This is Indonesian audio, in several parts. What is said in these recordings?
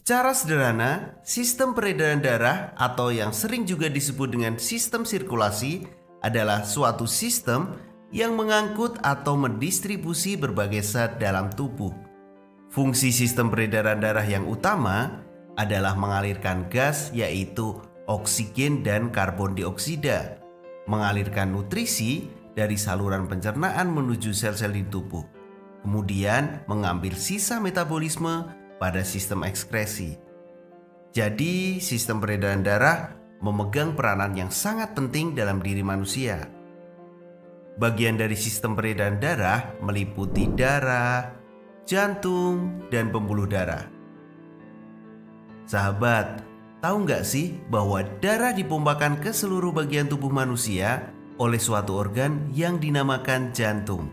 Secara sederhana, sistem peredaran darah atau yang sering juga disebut dengan sistem sirkulasi adalah suatu sistem yang mengangkut atau mendistribusi berbagai zat dalam tubuh. Fungsi sistem peredaran darah yang utama adalah mengalirkan gas yaitu oksigen dan karbon dioksida, mengalirkan nutrisi dari saluran pencernaan menuju sel-sel di tubuh, kemudian mengambil sisa metabolisme pada sistem ekskresi. Jadi, sistem peredaran darah memegang peranan yang sangat penting dalam diri manusia. Bagian dari sistem peredaran darah meliputi darah, jantung, dan pembuluh darah. Sahabat, tahu nggak sih bahwa darah dipompakan ke seluruh bagian tubuh manusia oleh suatu organ yang dinamakan jantung.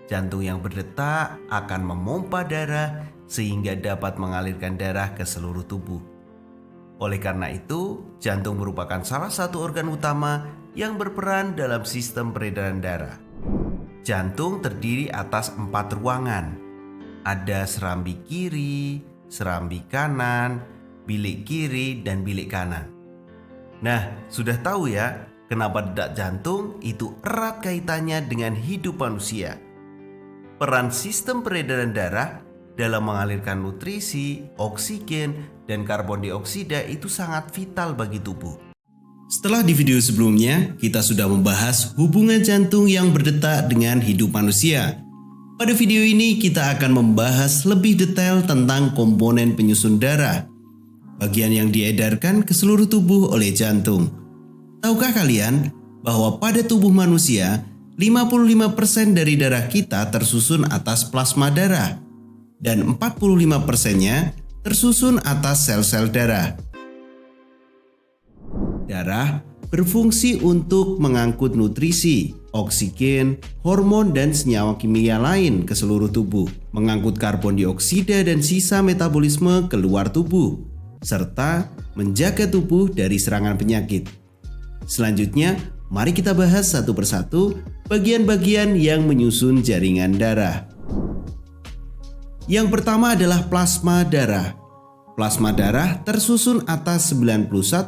Jantung yang berdetak akan memompa darah sehingga dapat mengalirkan darah ke seluruh tubuh. Oleh karena itu, jantung merupakan salah satu organ utama yang berperan dalam sistem peredaran darah. Jantung terdiri atas 4 ruangan. Ada serambi kiri, serambi kanan, bilik kiri, dan bilik kanan. Nah, sudah tahu ya kenapa detak jantung itu erat kaitannya dengan hidup manusia. Peran sistem peredaran darah dalam mengalirkan nutrisi, oksigen, dan karbon dioksida itu sangat vital bagi tubuh. Setelah di video sebelumnya, kita sudah membahas hubungan jantung yang berdetak dengan hidup manusia. Pada video ini kita akan membahas lebih detail tentang komponen penyusun darah, bagian yang diedarkan ke seluruh tubuh oleh jantung. Tahukah kalian bahwa pada tubuh manusia, 55% dari darah kita tersusun atas plasma darah, dan 45%-nya tersusun atas sel-sel darah. Darah berfungsi untuk mengangkut nutrisi, oksigen, hormon, dan senyawa kimia lain ke seluruh tubuh, mengangkut karbon dioksida dan sisa metabolisme keluar tubuh, serta menjaga tubuh dari serangan penyakit. Selanjutnya, mari kita bahas satu persatu bagian-bagian yang menyusun jaringan darah. Yang pertama adalah plasma darah. Plasma darah tersusun atas 91,5%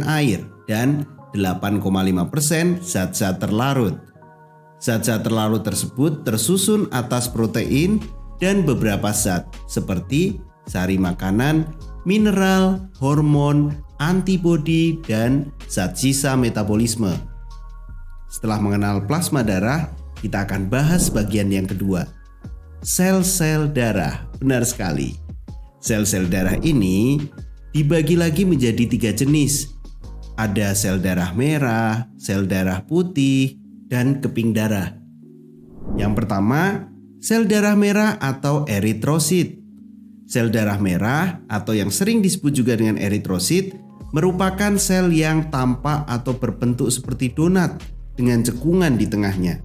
air dan 8,5% zat-zat terlarut. Zat-zat terlarut tersebut tersusun atas protein dan beberapa zat seperti sari makanan, mineral, hormon, antibodi, dan zat sisa metabolisme. Setelah mengenal plasma darah, kita akan bahas bagian yang kedua. Sel-sel darah. Benar sekali. Sel-sel darah ini dibagi lagi menjadi 3 jenis. Ada sel darah merah, sel darah putih, dan keping darah. Yang pertama, sel darah merah atau eritrosit. Sel darah merah atau yang sering disebut juga dengan eritrosit merupakan sel yang tampak atau berbentuk seperti donat dengan cekungan di tengahnya,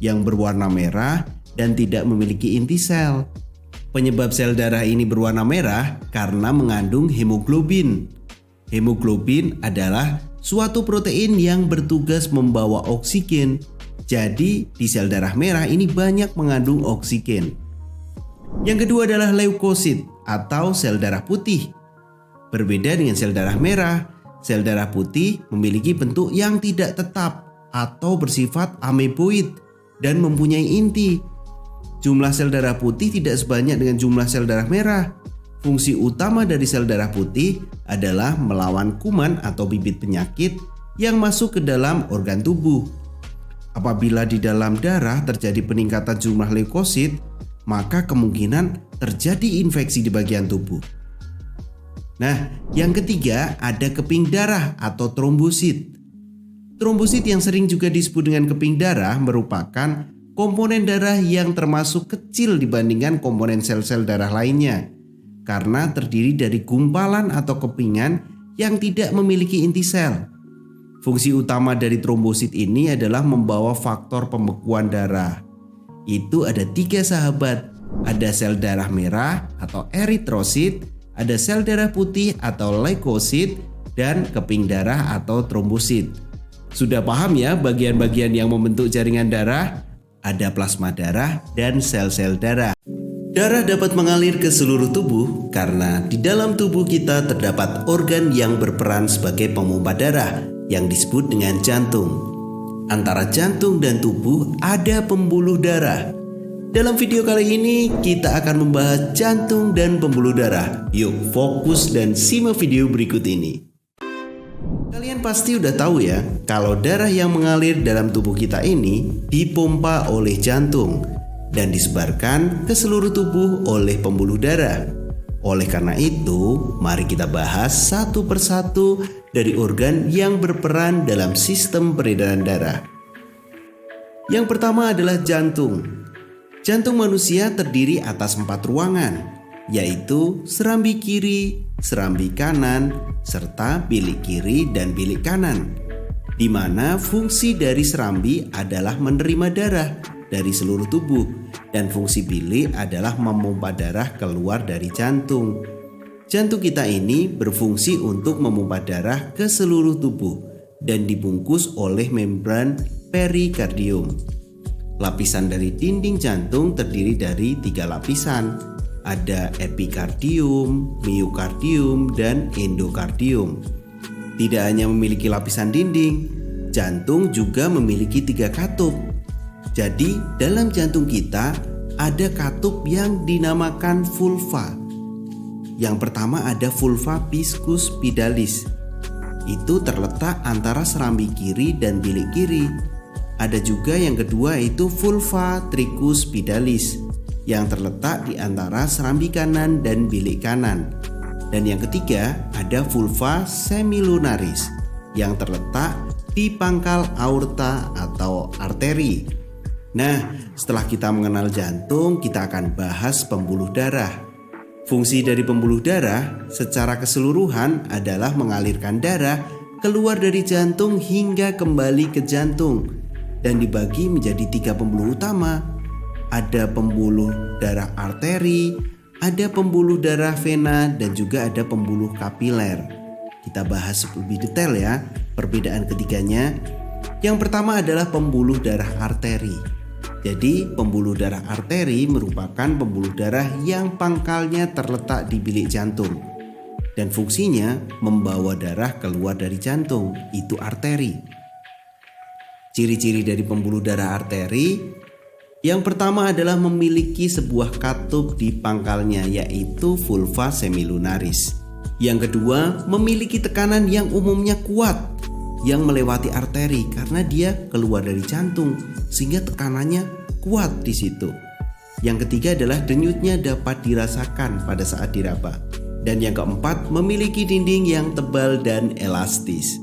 yang berwarna merah dan tidak memiliki inti sel. Penyebab sel darah ini berwarna merah karena mengandung hemoglobin. Hemoglobin adalah suatu protein yang bertugas membawa oksigen. Jadi di sel darah merah ini banyak mengandung oksigen. Yang kedua adalah leukosit atau sel darah putih. Berbeda dengan sel darah merah, sel darah putih memiliki bentuk yang tidak tetap atau bersifat ameboid dan mempunyai inti. Jumlah sel darah putih tidak sebanyak dengan jumlah sel darah merah. Fungsi utama dari sel darah putih adalah melawan kuman atau bibit penyakit yang masuk ke dalam organ tubuh. Apabila di dalam darah terjadi peningkatan jumlah leukosit, maka kemungkinan terjadi infeksi di bagian tubuh. Nah, yang ketiga ada keping darah atau trombosit. Trombosit yang sering juga disebut dengan keping darah merupakan komponen darah yang termasuk kecil dibandingkan komponen sel-sel darah lainnya karena terdiri dari gumpalan atau kepingan yang tidak memiliki inti sel. Fungsi utama dari trombosit ini adalah membawa faktor pembekuan darah. Itu ada 3 sahabat. Ada sel darah merah atau eritrosit, ada sel darah putih atau leukosit, dan keping darah atau trombosit. Sudah paham ya bagian-bagian yang membentuk jaringan darah? Ada plasma darah dan sel-sel darah. Darah dapat mengalir ke seluruh tubuh karena di dalam tubuh kita terdapat organ yang berperan sebagai pemompa darah yang disebut dengan jantung. Antara jantung dan tubuh ada pembuluh darah. Dalam video kali ini kita akan membahas jantung dan pembuluh darah. Yuk fokus dan simak video berikut ini. Kalian pasti udah tahu ya, kalau darah yang mengalir dalam tubuh kita ini dipompa oleh jantung dan disebarkan ke seluruh tubuh oleh pembuluh darah. Oleh karena itu, mari kita bahas satu persatu dari organ yang berperan dalam sistem peredaran darah. Yang pertama adalah jantung. Jantung manusia terdiri atas 4 ruangan, yaitu serambi kiri, serambi kanan, serta bilik kiri dan bilik kanan, di mana fungsi dari serambi adalah menerima darah dari seluruh tubuh dan fungsi bilik adalah memompa darah keluar dari jantung. Jantung kita ini berfungsi untuk memompa darah ke seluruh tubuh dan dibungkus oleh membran perikardium. Lapisan dari dinding jantung terdiri dari 3 lapisan. Ada epikardium, miokardium, dan endokardium. Tidak hanya memiliki lapisan dinding, jantung juga memiliki 3 katup. Jadi dalam jantung kita ada katup yang dinamakan vulva. Yang pertama ada vulva piscuspitalis. Itu terletak antara serambi kiri dan bilik kiri. Ada juga yang kedua yaitu vulva tricuspitalis yang terletak di antara serambi kanan dan bilik kanan. Dan yang ketiga ada vulva semilunaris yang terletak di pangkal aorta atau arteri. Nah, setelah kita mengenal jantung, kita akan bahas pembuluh darah. Fungsi dari pembuluh darah secara keseluruhan adalah mengalirkan darah keluar dari jantung hingga kembali ke jantung dan dibagi menjadi 3 pembuluh utama. Ada pembuluh darah arteri, ada pembuluh darah vena, dan juga ada pembuluh kapiler. Kita bahas lebih detail ya perbedaan ketiganya. Yang pertama adalah pembuluh darah arteri. Jadi pembuluh darah arteri merupakan pembuluh darah yang pangkalnya terletak di bilik jantung dan fungsinya membawa darah keluar dari jantung, itu arteri. Ciri-ciri dari pembuluh darah arteri, yang pertama adalah memiliki sebuah katup di pangkalnya yaitu vulva semilunaris. Yang kedua, memiliki tekanan yang umumnya kuat yang melewati arteri karena dia keluar dari jantung sehingga tekanannya kuat di situ. Yang ketiga adalah denyutnya dapat dirasakan pada saat diraba. Dan yang keempat, memiliki dinding yang tebal dan elastis.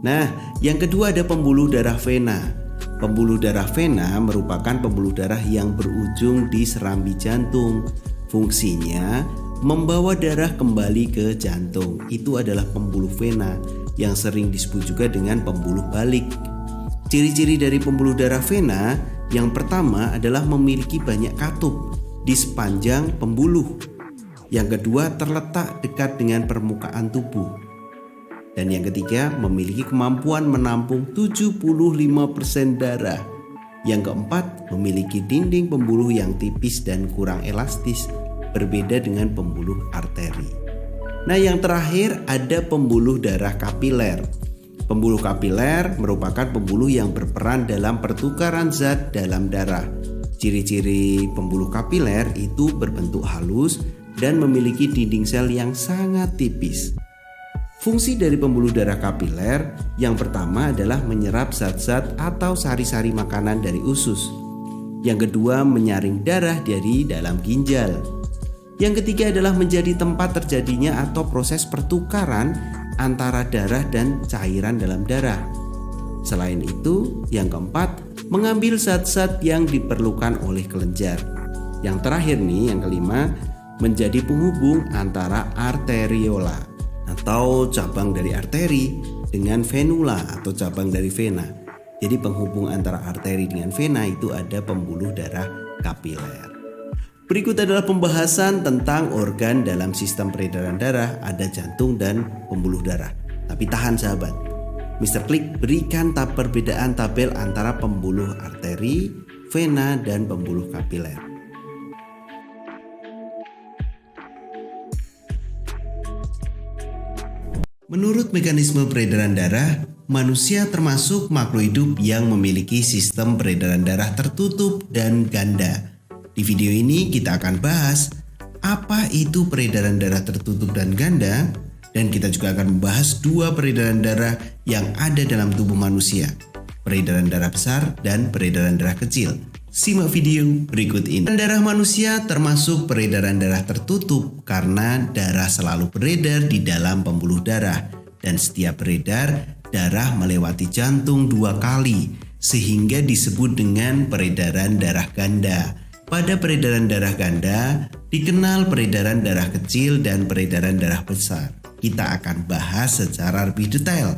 Nah, yang kedua ada pembuluh darah vena. Pembuluh darah vena merupakan pembuluh darah yang berujung di serambi jantung. Fungsinya membawa darah kembali ke jantung. Itu adalah pembuluh vena yang sering disebut juga dengan pembuluh balik. Ciri-ciri dari pembuluh darah vena yang pertama adalah memiliki banyak katup di sepanjang pembuluh. Yang kedua terletak dekat dengan permukaan tubuh. Dan yang ketiga memiliki kemampuan menampung 75% darah. Yang keempat memiliki dinding pembuluh yang tipis dan kurang elastis, berbeda dengan pembuluh arteri. Nah, yang terakhir ada pembuluh darah kapiler. Pembuluh kapiler merupakan pembuluh yang berperan dalam pertukaran zat dalam darah. Ciri-ciri pembuluh kapiler itu berbentuk halus dan memiliki dinding sel yang sangat tipis. Fungsi dari pembuluh darah kapiler yang pertama adalah menyerap zat-zat atau sari-sari makanan dari usus. Yang kedua, menyaring darah dari dalam ginjal. Yang ketiga adalah menjadi tempat terjadinya atau proses pertukaran antara darah dan cairan dalam darah. Selain itu, yang keempat, mengambil zat-zat yang diperlukan oleh kelenjar. Yang terakhir nih, yang kelima, menjadi penghubung antara arteriola atau cabang dari arteri dengan venula atau cabang dari vena. Jadi penghubung antara arteri dengan vena itu ada pembuluh darah kapiler. Berikut adalah pembahasan tentang organ dalam sistem peredaran darah, ada jantung dan pembuluh darah. Tapi tahan sahabat, Mr. Klik berikan perbedaan tabel antara pembuluh arteri, vena, dan pembuluh kapiler. Menurut mekanisme peredaran darah, manusia termasuk makhluk hidup yang memiliki sistem peredaran darah tertutup dan ganda. Di video ini kita akan bahas apa itu peredaran darah tertutup dan ganda, dan kita juga akan membahas dua peredaran darah yang ada dalam tubuh manusia, peredaran darah besar dan peredaran darah kecil. Simak video berikut ini. Darah manusia termasuk peredaran darah tertutup karena darah selalu beredar di dalam pembuluh darah, dan setiap beredar, darah melewati jantung 2 kali sehingga disebut dengan peredaran darah ganda. Pada peredaran darah ganda dikenal peredaran darah kecil dan peredaran darah besar. Kita akan bahas secara lebih detail.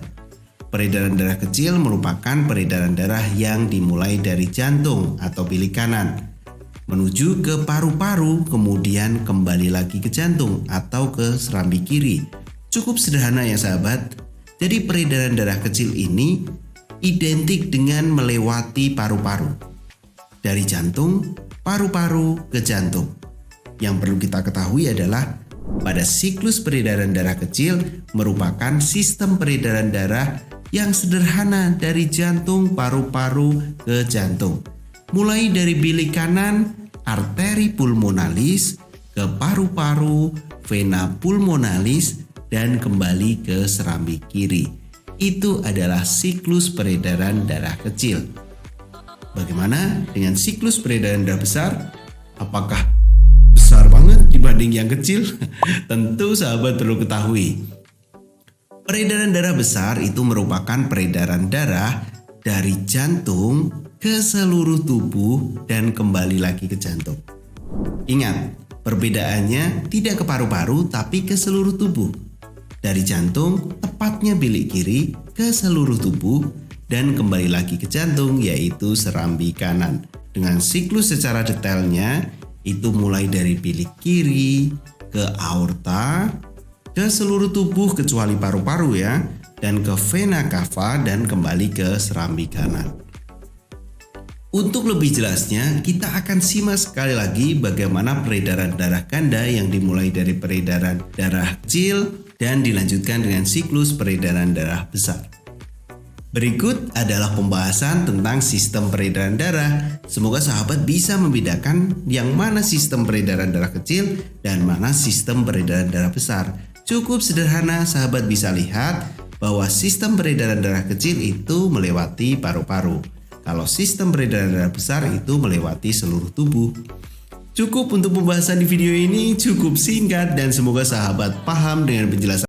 Peredaran darah kecil merupakan peredaran darah yang dimulai dari jantung atau bilik kanan, menuju ke paru-paru, kemudian kembali lagi ke jantung atau ke serambi kiri. Cukup sederhana ya sahabat. Jadi peredaran darah kecil ini identik dengan melewati paru-paru. Dari jantung, paru-paru ke jantung. Yang perlu kita ketahui adalah pada siklus peredaran darah kecil merupakan sistem peredaran darah yang sederhana dari jantung, paru-paru ke jantung. Mulai dari bilik kanan, arteri pulmonalis, ke paru-paru, vena pulmonalis, dan kembali ke serambi kiri. Itu adalah siklus peredaran darah kecil. Bagaimana dengan siklus peredaran darah besar? Apakah besar banget dibanding yang kecil? Tentu sahabat perlu ketahui, peredaran darah besar itu merupakan peredaran darah dari jantung ke seluruh tubuh dan kembali lagi ke jantung. Ingat, perbedaannya tidak ke paru-paru tapi ke seluruh tubuh. Dari jantung, tepatnya bilik kiri, ke seluruh tubuh dan kembali lagi ke jantung, yaitu serambi kanan. Dengan siklus secara detailnya, itu mulai dari bilik kiri ke aorta, ke seluruh tubuh kecuali paru-paru ya, dan ke vena cava dan kembali ke serambi kanan. Untuk lebih jelasnya, kita akan simak sekali lagi bagaimana peredaran darah ganda yang dimulai dari peredaran darah kecil dan dilanjutkan dengan siklus peredaran darah besar. Berikut adalah pembahasan tentang sistem peredaran darah. Semoga sahabat bisa membedakan yang mana sistem peredaran darah kecil dan mana sistem peredaran darah besar. Cukup sederhana, sahabat bisa lihat bahwa sistem peredaran darah kecil itu melewati paru-paru. Kalau sistem peredaran darah besar itu melewati seluruh tubuh. Cukup untuk pembahasan di video ini, cukup singkat dan semoga sahabat paham dengan penjelasan